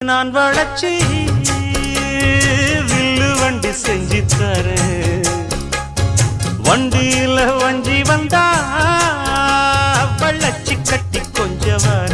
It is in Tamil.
நான் வளச்சி வில்லு வண்டி செஞ்சு தரேன். வண்டியில வஞ்சி வந்தா வள்ளச்சி கட்டி கொஞ்சம் வர